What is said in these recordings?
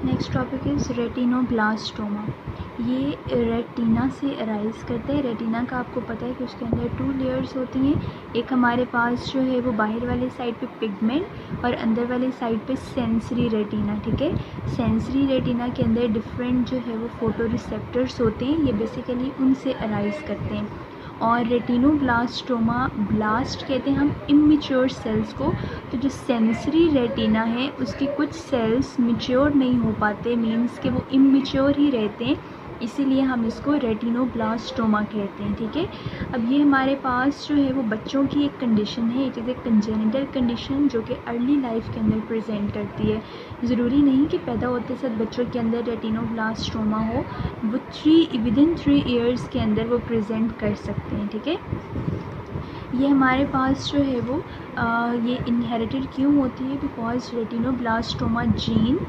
Next topic is retinoblastoma. ये retina से arise करते हैं। रेटिना का आपको पता है कि उसके अंदर 2 लेयर्स होती हैं। एक हमारे पास जो है वो बाहर वाले साइड पे पिगमेंट और अंदर वाले साइड पे सेंसरी रेटिना। ठीक है, सेंसरी रेटिना के अंदर डिफरेंट जो है वो फोटो रिसेप्टर्स होते हैं, ये बेसिकली उनसे अराइज़ करते हैं। और रेटिनोब्लास्टोमा, ब्लास्ट कहते हैं हम इमेच्योर सेल्स को। तो जो सेंसरी रेटिना है उसके कुछ सेल्स मैच्योर नहीं हो पाते, मींस कि वो इमेच्योर ही रहते हैं, इसीलिए हम इसको रेटिनोब्लास्टोमा कहते हैं। ठीक है, अब ये हमारे पास जो है वो बच्चों की एक कंडीशन है, it is a congenital condition जो कि अर्ली लाइफ के अंदर प्रेजेंट करती है। ज़रूरी नहीं कि पैदा होते साथ बच्चों के अंदर रेटिनोब्लास्टोमा हो, वो विदिन 3 ईयर्स के अंदर वो प्रेजेंट कर सकते हैं। ठीक है, ये हमारे पास जो है वो ये इनहेरिटेड क्यों होती है? बिकॉज रेटिनोब्लास्टोमा जीन,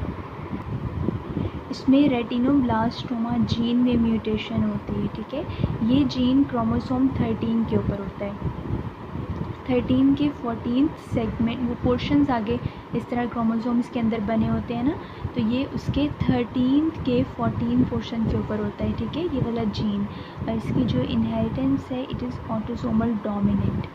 इसमें रेटिनोब्लास्टोमा जीन में म्यूटेशन होती है। ठीक है, ये जीन क्रोमोसोम 13 के ऊपर होता है। 13 के 14th सेगमेंट, वो पोर्शंस आगे इस तरह क्रोमोसोम्स के अंदर बने होते हैं ना, तो ये उसके 13th के 14 पोर्शन के ऊपर होता है। ठीक है, ये वाला जीन, और इसकी जो इनहेरिटेंस है इट इज़ ऑटोसोमल डोमिनेंट।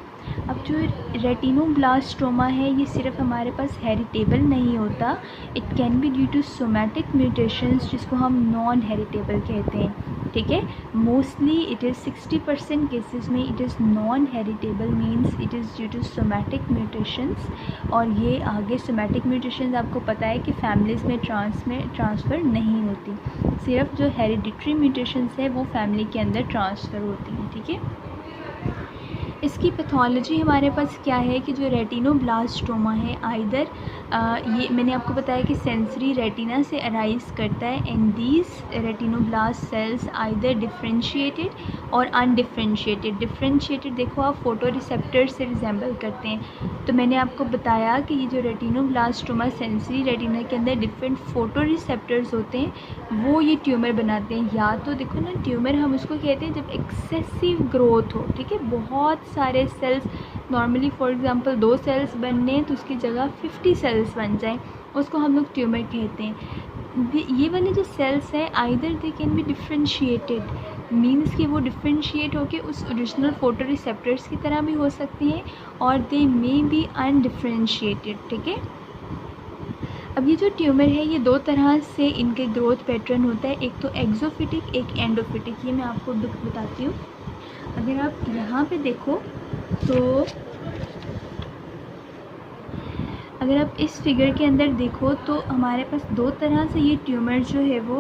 अब जो रेटिनोब्लास्टोमा है ये सिर्फ हमारे पास हेरिटेबल नहीं होता, it can be due to somatic mutations जिसको हम नॉन हेरिटेबल कहते हैं। ठीक है, मोस्टली इट इज़ 60% केसेस में it is non heritable, means it is due to somatic mutations. और ये आगे सोमैटिक म्यूटेशंस आपको पता है कि फैमिलीज़ में ट्रांसफ़र नहीं होती, सिर्फ जो हेरिडिटरी म्यूटेशंस है वो फैमिली के अंदर ट्रांसफ़र होती हैं। ठीक है, इसकी पैथोलॉजी हमारे पास क्या है कि जो रेटिनोब्लास्टोमा है आइदर ये मैंने आपको बताया कि सेंसरी रेटिना से अराइज करता है, and these retinoblast cells either differentiated और अनडिफरेंशिएटेड। डिफरेंशिएटेड देखो आप फोटो रिसेप्टर से रिजेंबल करते हैं, तो मैंने आपको बताया कि ये जो रेटिनोब्लास्टोमा सेंसरी रेटिना के अंदर डिफरेंट फोटो रिसेप्टर्स होते हैं वो ये ट्यूमर बनाते हैं। या तो देखो ना, ट्यूमर हम उसको कहते हैं जब एक्सेसिव ग्रोथ हो। ठीक है, बहुत सारे cells, normally for example 2 cells बनने तो उसकी जगह 50 सेल्स बन जाएं, उसको हम लोग ट्यूमर कहते हैं। ये वाले जो सेल्स हैं either they can be differentiated, means कि वो डिफरेंशिएट होकर उस ओरिजिनल फोटो रिसेप्टर्स की तरह भी हो सकती हैं, और दे मे बी अनडिफरेंशिएटेड। ठीक है, अब ये जो ट्यूमर है ये 2 तरह से इनके ग्रोथ पैटर्न होता है, एक तो एक्सोफिटिक, एक एंडोफिटिक। ये मैं आपको बताती हूँ। अगर आप यहाँ पे देखो तो अगर आप इस फिगर के अंदर देखो तो हमारे पास 2 तरह से ये ट्यूमर जो है वो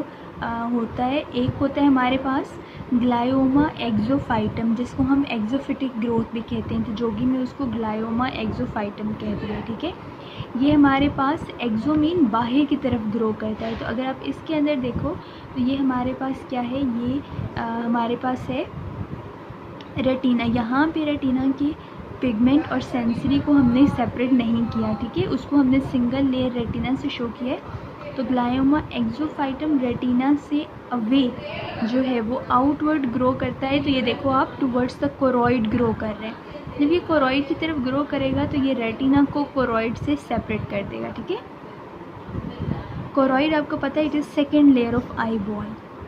होता है। एक होता है हमारे पास ग्लायोमा एक्सोफाइटम, जिसको हम एक्सोफिटिक ग्रोथ भी कहते हैं, तो जोगी में उसको ग्लायोमा एक्सोफाइटम कहते हैं। ठीक है, ये हमारे पास एक्सोमीन बाहर की तरफ ग्रो करता है। तो अगर आप इसके अंदर देखो तो ये हमारे पास क्या है, ये हमारे पास है रेटिना। यहाँ पे रेटिना की पिगमेंट और सेंसरी को हमने सेपरेट नहीं किया। ठीक है, उसको हमने सिंगल लेयर रेटिना से शो किया है। तो ग्लायोमा एक्सोफाइटम रेटिना से अवे जो है वो आउटवर्ड ग्रो करता है। तो ये देखो आप टुवर्ड्स द कोरॉइड ग्रो कर रहे हैं। जब ये कोरॉइड की तरफ ग्रो करेगा तो ये रेटिना को कोरॉइड से सेपरेट कर देगा। ठीक है, कोरॉइड आपको पता है it is second layer of eyeball.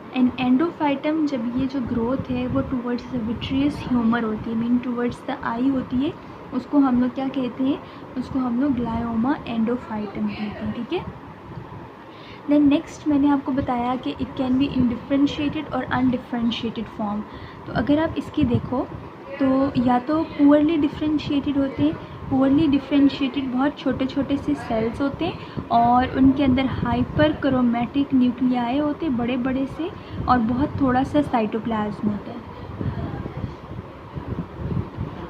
And endophytum, जब ये जो ग्रोथ है वो टुवर्ड्स द विट्रियस ह्यूमर होती है, मीन टुवर्ड्स द आई होती है, उसको हम लोग क्या कहते हैं, उसको हम लोग ग्लायोमा एंडोफाइटम कहते हैं। ठीक है, देन नेक्स्ट मैंने आपको बताया कि it can be in differentiated और अनडिफरेंशिएटेड फॉर्म। तो अगर आप इसकी देखो तो या तो पुअरली डिफरेंशिएटेड होते हैं, पुअरली डिफरेंशिएटेड बहुत छोटे छोटे से सेल्स होते हैं और उनके अंदर हाइपर क्रोमैटिक न्यूक्लियाई होते हैं बड़े बड़े से, और बहुत थोड़ा सा साइटोप्लाज्म होता है।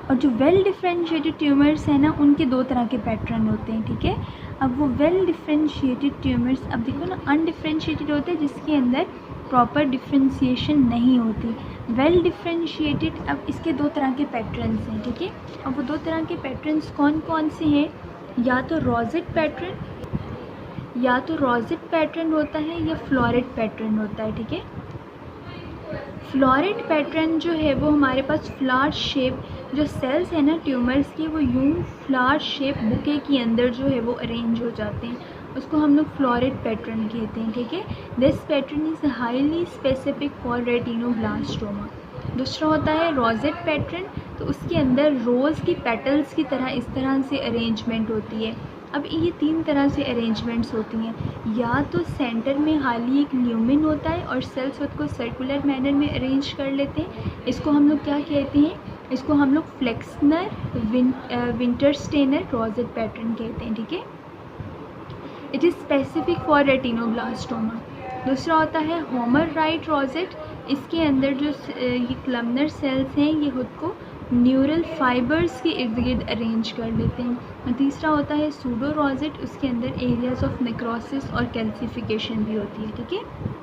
और जो वेल डिफरेंशिएटेड ट्यूमर्स हैं ना, उनके 2 तरह के पैटर्न होते हैं। ठीक है, अब वो वेल डिफरेंशिएटेड ट्यूमर्स, अब देखो ना, अनडिफरेंशिएटेड होते हैं जिसके अंदर प्रॉपर डिफरेंशिएशन नहीं होती। वेल डिफरेंशिएटेड, अब इसके 2 तरह के पैटर्न्स हैं। ठीक है, अब वो 2 तरह के पैटर्न्स कौन कौन से हैं, या तो रोजेट पैटर्न होता है या फ्लोरेट पैटर्न होता है। ठीक है, फ्लोरेट पैटर्न जो है वो हमारे पास फ्लावर शेप, जो सेल्स है ना ट्यूमर्स के, वो यूं फ्लावर शेप बुके के अंदर जो है वो अरेंज हो जाते हैं, उसको हम लोग फ्लोरेट पैटर्न कहते हैं, ठीक है। This pattern is highly specific for retinoblastoma. दूसरा होता है रोजेट पैटर्न, तो उसके अंदर रोज़ की पेटल्स की तरह इस तरह से अरेंजमेंट होती है। अब ये 3 तरह से अरेंजमेंट्स होती हैं, या तो सेंटर में हाली एक ल्यूमिन होता है और सेल्स खुद को सर्कुलर मैनर में अरेंज कर लेते हैं। इसको हम लोग क्या कहते हैं, इसको हम लोग फ्लेक्सनर विंटरस्टेनर रोजेट पैटर्न कहते हैं, ठीक है। It is specific for retinoblastoma. दूसरा होता है होमर राइट रोजेट, इसके अंदर जो ये कलमनर सेल्स हैं ये खुद को न्यूरल फाइबर्स के इर्द गिर्द अरेंज कर लेते हैं। और तीसरा होता है सूडो रोजेट, उसके अंदर एरियाज ऑफ नेक्रोसिस और कैल्सिफिकेशन भी होती है, ठीक है।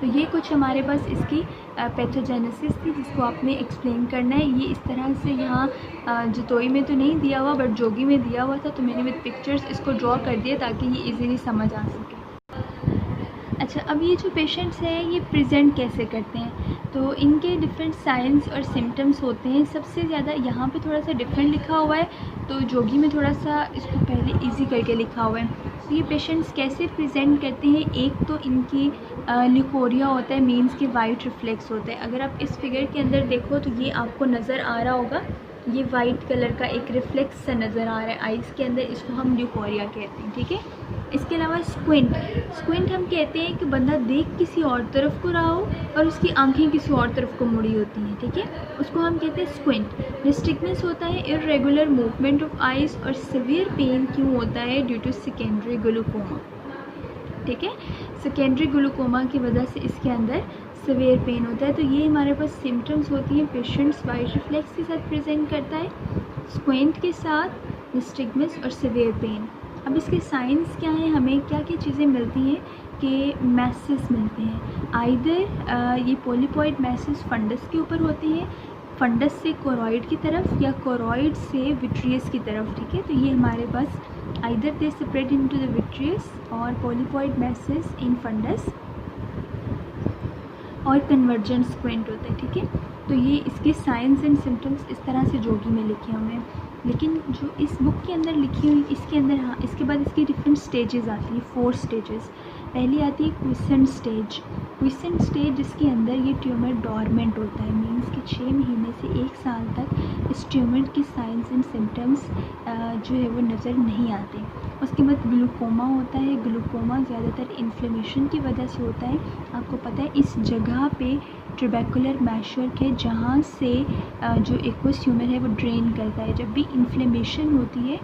तो ये कुछ हमारे पास इसकी पैथोजेनेसिस थी जिसको आपने एक्सप्लेन करना है। ये इस तरह से यहाँ जतोई में तो नहीं दिया हुआ बट जोगी में दिया हुआ था, तो मैंने विद पिक्चर्स इसको ड्रॉ कर दिया ताकि ये इजीली समझ आ सके। अच्छा, अब ये जो पेशेंट्स हैं ये प्रेजेंट कैसे करते हैं, तो इनके डिफरेंट साइंस और सिम्टम्स होते हैं। सबसे ज़्यादा यहाँ पे थोड़ा सा डिफरेंट लिखा हुआ है, तो जोगी में थोड़ा सा इसको पहले इजी करके लिखा हुआ है। तो ये पेशेंट्स कैसे प्रेजेंट करते हैं, एक तो इनकी ल्यूकोरिया होता है, मीन्स के वाइट रिफ्लेक्स होता है। अगर आप इस फिगर के अंदर देखो तो ये आपको नज़र आ रहा होगा, ये वाइट कलर का एक रिफ्लेक्स सा नज़र आ रहा है आइज़ के अंदर, इसको हम ल्यूकोरिया कहते हैं, ठीक है। इसके अलावा स्क्विंट हम कहते हैं कि बंदा देख किसी और तरफ को रहा हो और उसकी आंखें किसी और तरफ को मुड़ी होती हैं, ठीक है, उसको हम कहते हैं स्क्विंट। निस्टिगमेंस होता है इर्रेगुलर मूवमेंट ऑफ आइज़, और सिवियर पेन क्यों होता है, ड्यू टू सेकेंडरी ग्लूकोमा, ठीक है। सेकेंडरी ग्लूकोमा की वजह से इसके अंदर सिवियर पेन होता है। तो ये हमारे पास सिम्टम्स होती हैं, पेशेंट्स वाइट रिफ्लेक्स के साथ प्रेजेंट करता है, स्क्विंट के साथ, निस्टिगमेंस और सिवियर पेन। अब इसके साइंस क्या हैं, हमें क्या क्या चीज़ें मिलती हैं कि मैसेस मिलते हैं। आइदर ये पोलीपॉइड मैसेस फंडस के ऊपर होते हैं, फंडस से कोरॉइड की तरफ या कोरॉइड से विट्रियस की तरफ, ठीक है। तो ये हमारे पास either they spread into the vitreous और पोलीपॉइड मैसेस इन फंडस, और कन्वर्जेंट स्क्विंट होता है, ठीक है। तो ये इसके साइंस एंड सिम्टम्स इस तरह से जोगी में लिखे हुए हैं। लेकिन जो इस बुक के अंदर लिखी हुई इसके अंदर, हाँ, इसके बाद इसकी डिफरेंट स्टेजेस आती हैं, 4 स्टेजेस। पहली आती है क्विसेंट स्टेज जिसके अंदर ये ट्यूमर डॉर्मेंट होता है, मीन्स कि 6 महीने से 1 साल तक इस ट्यूमर के साइंस एंड सिम्टम्स जो है वो नज़र नहीं आते। उसके बाद ग्लूकोमा होता है, ग्लूकोमा ज़्यादातर इन्फ्लेमेशन की वजह से होता है। आपको पता है इस जगह पे ट्यूबैकुलर मैशवर्क है जहाँ से जो एक्वस ट्यूमर है वो ड्रेन करता है। जब भी इन्फ्लेमेशन होती है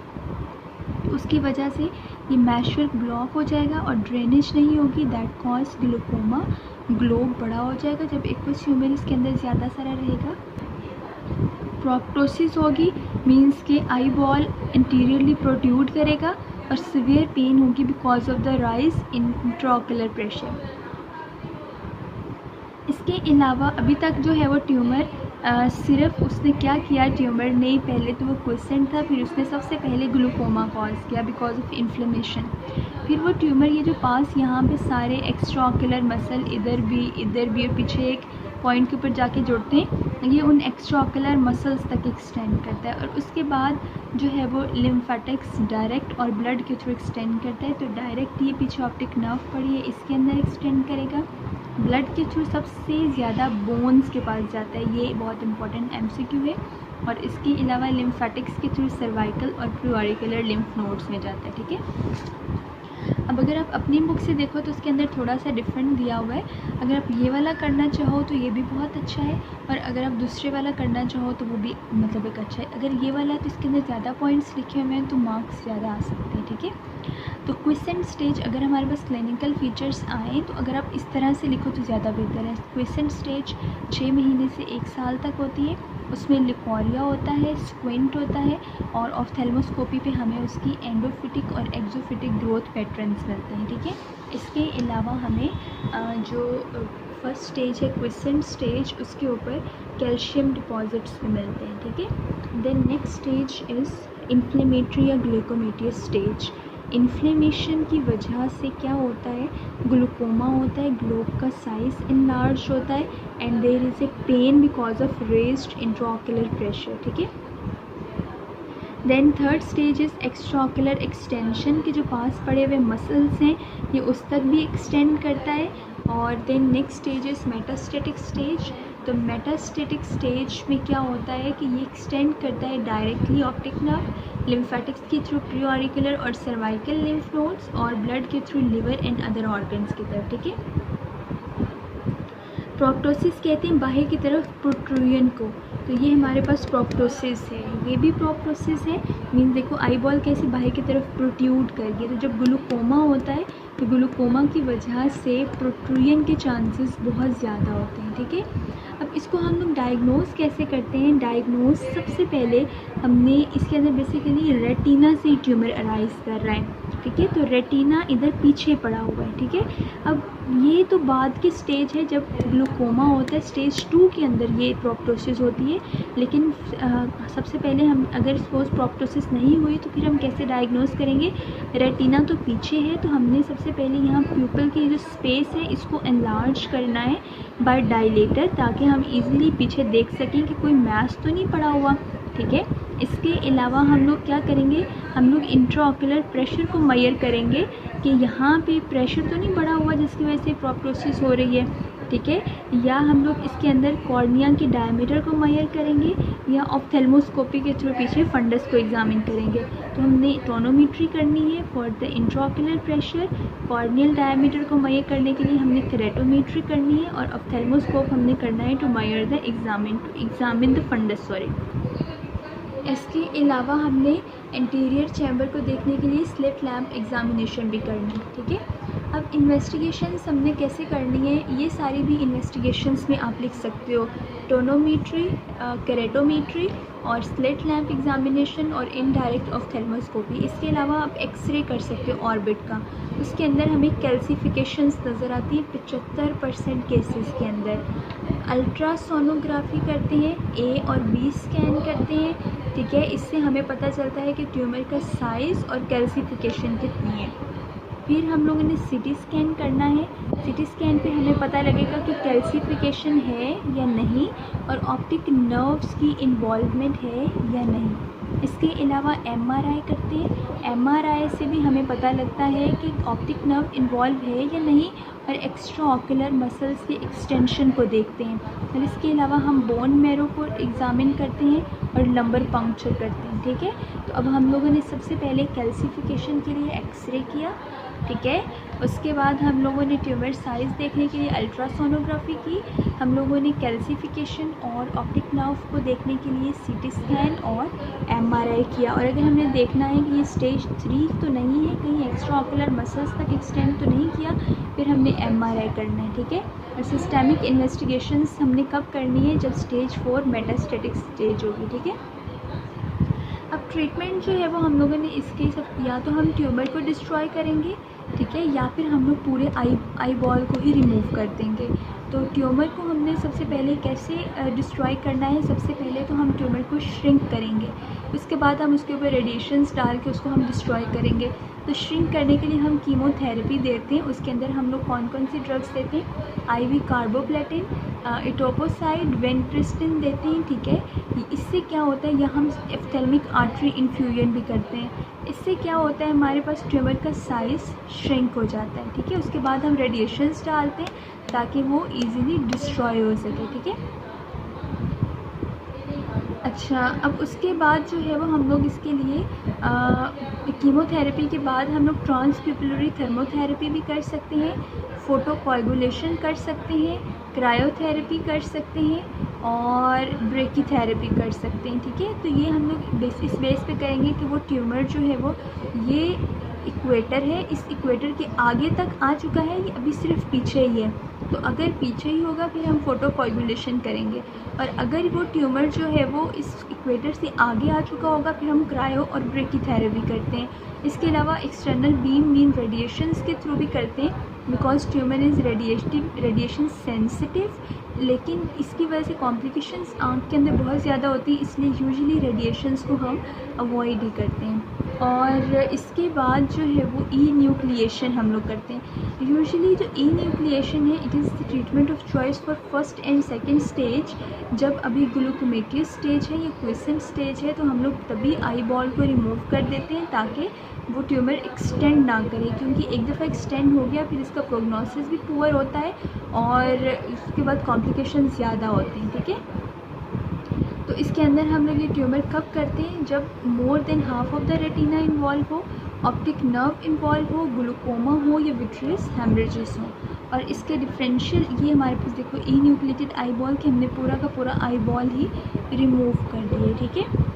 तो उसकी वजह से ये मैशवर्क ब्लॉक हो जाएगा और ड्रेनेज नहीं होगी, दैट कॉज ग्लूकोमा। ग्लोब बड़ा हो जाएगा जब एक्वस ट्यूमर इसके अंदर ज़्यादा सारा रहेगा। प्रोप्टोसिस होगी, मीन्स के आई बॉल इंटीरियरली प्रोट्रूड करेगा, और सिवियर पेन होगी because of the rise in intraocular pressure. इसके अलावा अभी तक जो है वो ट्यूमर सिर्फ उसने क्या किया, ट्यूमर ने पहले तो वो क्विसेंट था, फिर उसने सबसे पहले ग्लूकोमा कॉज किया बिकॉज ऑफ इन्फ्लेमेशन। फिर वो ट्यूमर ये जो पास यहाँ पे सारे एक्स्ट्राओकुलर मसल इधर भी और पीछे एक पॉइंट के ऊपर जाके जुड़ते हैं, ये उन एक्स्ट्राओकुलर मसल्स तक एक्सटेंड करता है, और उसके बाद जो है वो लिम्फेटिक्स डायरेक्ट और ब्लड के थ्रू एक्सटेंड करता है। तो डायरेक्ट ये पीछे ऑप्टिक नर्व पड़ी है इसके अंदर एक्सटेंड करेगा, ब्लड के थ्रू सबसे ज़्यादा बोन्स के पास जाता है, ये बहुत इंपॉर्टेंट MCQ है। और इसके अलावा लिम्फेटिक्स के थ्रू सर्वाइकल और प्रीऑरिकुलर लिम्फ नोड्स में जाता है, ठीक है। अब अगर आप अपनी बुक से देखो तो उसके अंदर थोड़ा सा डिफरेंट दिया हुआ है। अगर आप ये वाला करना चाहो तो ये भी बहुत अच्छा है, और अगर आप दूसरे वाला करना चाहो तो वो भी मतलब एक अच्छा है। अगर ये वाला है तो इसके अंदर ज़्यादा पॉइंट्स लिखे हुए हैं तो मार्क्स ज़्यादा आ सकते हैं, ठीक है। तो क्विसेंट स्टेज अगर हमारे पास क्लिनिकल फीचर्स आएँ तो अगर आप इस तरह से लिखो तो ज़्यादा बेहतर है। क्विसेंट स्टेज 6 महीने से 1 साल तक होती है, उसमें लिकोरिया होता है, स्क्विंट होता है, और ऑफ्थेल्मोस्कोपी पे हमें उसकी एंडोफिटिक और एक्सोफिटिक ग्रोथ पैटर्न्स मिलते हैं, ठीक है। इसके अलावा हमें जो फर्स्ट स्टेज है क्विसेंट स्टेज, उसके ऊपर कैल्शियम डिपॉजिट्स भी मिलते हैं, ठीक है। Then next stage is inflammatory या ग्लूकोमेटियस स्टेज। इन्फ्लेमेशन की वजह से क्या होता है, ग्लूकोमा होता है, ग्लोब का साइज़ इनलार्ज होता है, and there is a pain because of raised intraocular pressure, ठीक है। Then third stage is extraocular extension के जो पास पड़े हुए मसल्स हैं ये उस तक भी एक्सटेंड करता है। और then next stage is metastatic stage. तो मेटास्टैटिक स्टेज में क्या होता है कि ये एक्सटेंड करता है डायरेक्टली ऑप्टिक नर्व, लिम्फेटिक्स के थ्रू प्रीऑरिकुलर और सर्वाइकल लिम्फ नोड्स और ब्लड के through liver and other organs की तरफ, ठीक है। प्रोप्टोसिस कहते हैं बाहर की तरफ प्रोट्रूजन को, तो ये हमारे पास प्रोप्टोसिस है, ये भी प्रोप्टोसिस है। मीन्स देखो आई बॉल कैसे बाहर की तरफ प्रोट्रूड कर गई। तो जब ग्लूकोमा होता है तो ग्लूकोमा की वजह से प्रोट्रूजन के चांसेस बहुत ज़्यादा होते हैं, ठीक है। अब इसको हम लोग डायग्नोज कैसे करते हैं? डायग्नोज सबसे पहले हमने इसके अंदर बेसिकली रेटिना से ट्यूमर अराइज कर रहा है, ठीक है। तो रेटिना इधर पीछे पड़ा हुआ है, ठीक है। अब ये तो बाद की स्टेज है जब ग्लूकोमा होता है, स्टेज 2 के अंदर ये प्रोप्टोसिस होती है। लेकिन सबसे पहले हम अगर सपोज प्रोप्टोसिस नहीं हुई तो फिर हम कैसे डायग्नोज करेंगे? रेटिना तो पीछे है तो हमने सबसे पहले यहाँ प्यूपल की जो स्पेस है इसको एनलार्ज करना है बाय डायलेटर, ताकि हम इजीली पीछे देख सकें कि कोई मैस तो नहीं पड़ा हुआ, ठीक है। इसके अलावा हम लोग क्या करेंगे? हम लोग इंट्राओक्युलर प्रेशर को मेजर करेंगे कि यहाँ पे प्रेशर तो नहीं बढ़ा हुआ जिसकी वजह से प्रोप्टोसिस हो रही है, ठीक है। या हम लोग इसके अंदर कॉर्निया के डायमीटर को मेजर करेंगे या ऑप्थेल्मोस्कोपी के थ्रू पीछे फंडस को एग्जामिन करेंगे। तो हमने टोनोमेट्री करनी है for the इंट्राओक्युलर pressure, corneal diameter को मेजर करने के लिए हमने केरेटोमेट्री करनी है और ऑप्थेल्मोस्कोप हमने करना है to measure the examine the fundus, sorry. इसके अलावा हमने इंटीरियर चैम्बर को देखने के लिए स्लिट लैम्प एग्जामिनेशन भी करनी है, ठीक है। अब इन्वेस्टिगेशंस हमने कैसे करनी है ये सारी भी इन्वेस्टिगेशंस में आप लिख सकते हो। टोनोमेट्री, केरेटोमेट्री और स्लिट लैम्प एग्जामिनेशन और इनडायरेक्ट ऑप्थेल्मोस्कोपी। इसके अलावा आप एक्सरे कर सकते हो ऑर्बिट का, उसके अंदर हमें कैल्सिफिकेशंस नज़र आती है 75% केसेस के अंदर। अल्ट्रासोनोग्राफी करते हैं, ए और बी स्कैन करते हैं, ठीक है। इससे हमें पता चलता है कि ट्यूमर का साइज़ और कैल्सिफिकेशन कितनी है। फिर हम लोगों ने सीटी स्कैन करना है। सीटी स्कैन पे हमें पता लगेगा कि कैल्सिफिकेशन है या नहीं और ऑप्टिक नर्व्स की इन्वॉल्वमेंट है या नहीं। इसके अलावा एमआरआई करते हैं, एमआरआई से भी हमें पता लगता है कि ऑप्टिक नर्व इन्वॉल्व है या नहीं और एक्स्ट्रा ऑक्यूलर मसल्स के एक्सटेंशन को देखते हैं। और इसके अलावा हम बोन मैरो को एग्जामिन करते हैं और लंबर पंक्चर करते हैं, ठीक है। तो अब हम लोगों ने सबसे पहले कैल्सिफिकेशन के लिए एक्सरे किया, ठीक है। उसके बाद हम लोगों ने ट्यूमर साइज़ देखने के लिए अल्ट्रासोनोग्राफी की, हम लोगों ने कैल्सिफिकेशन और ऑप्टिक नर्व को देखने के लिए सीटी स्कैन और एमआरआई किया। और अगर हमने देखना है कि ये स्टेज 3 तो नहीं है, कहीं एक्स्ट्रा ऑक्यूलर मसल्स तक एक्सटेंड तो नहीं किया, फिर हमने एमआरआई करना है, ठीक है। और सिस्टेमिक इन्वेस्टिगेशंस हमने कब करनी है? जब स्टेज 4 मेटास्टैटिक स्टेज होगी, ठीक है। अब ट्रीटमेंट जो है वो हम लोगों ने इसके सब, या तो हम ट्यूमर को डिस्ट्रॉय करेंगे, ठीक है, या फिर हम लोग पूरे आई बॉल को ही रिमूव कर देंगे। तो ट्यूमर को हमने सबसे पहले कैसे डिस्ट्रॉय करना है? सबसे पहले तो हम ट्यूमर को श्रिंक करेंगे, उसके बाद हम उसके ऊपर रेडिएशंस डाल के उसको हम डिस्ट्रॉय करेंगे। तो श्रिंक करने के लिए हम कीमोथेरेपी देते हैं, उसके अंदर हम लोग कौन कौन सी ड्रग्स देते हैं? IV कार्बोप्लेटिन, इटोपोसाइड, वेंट्रिस्टिन देते हैं, ठीक है। इससे क्या होता है, या हम एप्थेल्मिक आर्टरी इन्फ्यूजन भी करते हैं। इससे क्या होता है, हमारे पास ट्यूमर का साइज़ श्रिंक हो जाता है, ठीक है। उसके बाद हम रेडिएशंस डालते हैं ताकि वो इजीली डिस्ट्रॉय हो सके, ठीक है। अच्छा, अब उसके बाद जो है वो हम लोग इसके लिए कीमोथेरेपी के बाद हम लोग ट्रांसप्यूपिलरी थर्मोथेरेपी भी कर सकते हैं, फोटोकोएगुलेशन कर सकते हैं, क्रायोथेरेपी कर सकते हैं और ब्रेकीथेरेपी कर सकते हैं, ठीक है। तो ये हम लोग इस बेस पे करेंगे कि वो ट्यूमर जो है वो ये इक्वेटर है, इस इक्वेटर के आगे तक आ चुका है, ये अभी सिर्फ पीछे ही है। तो अगर पीछे ही होगा फिर हम फोटोकोएगुलेशन करेंगे, और अगर वो ट्यूमर जो है वो इस इक्वेटर से आगे आ चुका होगा फिर हम क्रायो और ब्रेकीथेरेपी करते हैं। इसके अलावा एक्सटर्नल बीम रेडिएशंस के थ्रू भी करते हैं, because tumour is radiation sensitive, लेकिन इसकी वजह से कॉम्प्लिकेशंस आँख के अंदर बहुत ज़्यादा होती है, इसलिए यूजुअली रेडिएशंस को हम अवॉइड ही करते हैं। और इसके बाद जो है वो ई न्यूक्लिएशन हम लोग करते हैं। यूजुअली जो ई न्यूक्लिएशन है it is the treatment of choice for first and second stage. जब अभी ग्लूकोमेटियस स्टेज है या क्विसेंट स्टेज है तो हम लोग तभी आई बॉल को रिमूव कर देते हैं ताकि वो ट्यूमर एक्सटेंड ना करे, क्योंकि एक दफ़ा एक्सटेंड हो गया फिर इसका प्रोग्नोसिस भी पुअर होता है और उसके बाद कॉम्प्लिकेशन ज़्यादा होते हैं। ठीक है, तो इसके अंदर हम लोग ये ट्यूमर कब करते हैं? जब more than half of the retina involve हो, ऑप्टिक नर्व इन्वॉल्व हो, ग्लूकोमा हो या विट्रियस हेमरेजेस हो। और इसके डिफरेंशियल ये हमारे पास देखो ई न्यूक्लिएटेड आई बॉल के हमने पूरा का पूरा आई बॉल ही रिमूव कर दिए। ठीक है,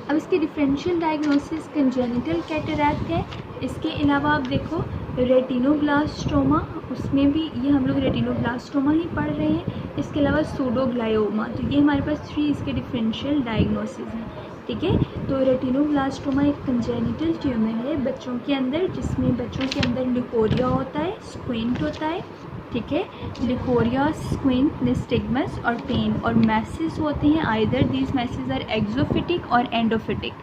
अब इसकी डिफरेंशियल डायग्नोसिस कंजेनिटल कैटरैक्ट है। इसके अलावा आप देखो रेटिनोब्लास्टोमा, उसमें भी ये हम लोग रेटिनोब्लास्टोमा ही पढ़ रहे हैं। इसके अलावा सूडोग्लायोमा, तो ये हमारे पास 3 इसके डिफरेंशियल डायग्नोसिस हैं। ठीक है, तो रेटिनोब्लास्टोमा एक कंजेनिटल ट्यूमर है बच्चों के अंदर, जिसमें बच्चों के अंदर लिकोरिया होता है, स्क्विंट होता है। ठीक है, लिकोरिया, स्क्विंट, निस्टिग्मस और पेन और मैसेस होते हैं। आइदर दीज मैसेस आर एक्सोफिटिक और एंडोफिटिक।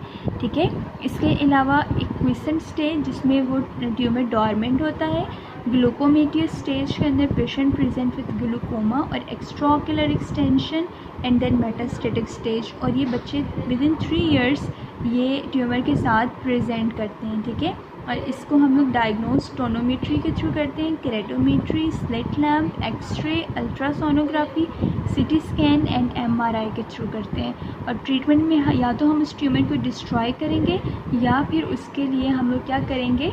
ठीक है, इसके अलावा एक क्विसेंट स्टेज जिसमें वो ट्यूमर डॉर्मेंट होता है। ग्लूकोमेटियस स्टेज के अंदर पेशेंट प्रेजेंट विद ग्लूकोमा और extraocular extension and then metastatic stage, और ये बच्चे विद इन 3 years ये ट्यूमर के साथ प्रेजेंट करते हैं। ठीक है, और इसको हम लोग डायग्नोज टोनोमेट्री के थ्रू करते हैं, keratometry, slit lamp, X-ray, ultrasonography, CT scan and MRI के थ्रू करते हैं। और ट्रीटमेंट में या तो हम उस ट्यूमर को डिस्ट्रॉय करेंगे या फिर उसके लिए हम लोग क्या करेंगे,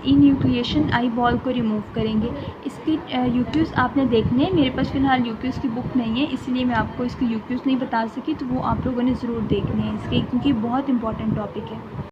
ई न्यूक्लिएशन आई बॉल को रिमूव करेंगे। इसके यूक्यूज़ आपने देखने हैं, मेरे पास फ़िलहाल यूक्यूज़ की बुक नहीं है इसलिए मैं आपको इसके यूक्यूज़ नहीं बता सकी, तो वो आप लोगों ने ज़रूर देखने हैं इसके, क्योंकि बहुत इंपॉर्टेंट टॉपिक है।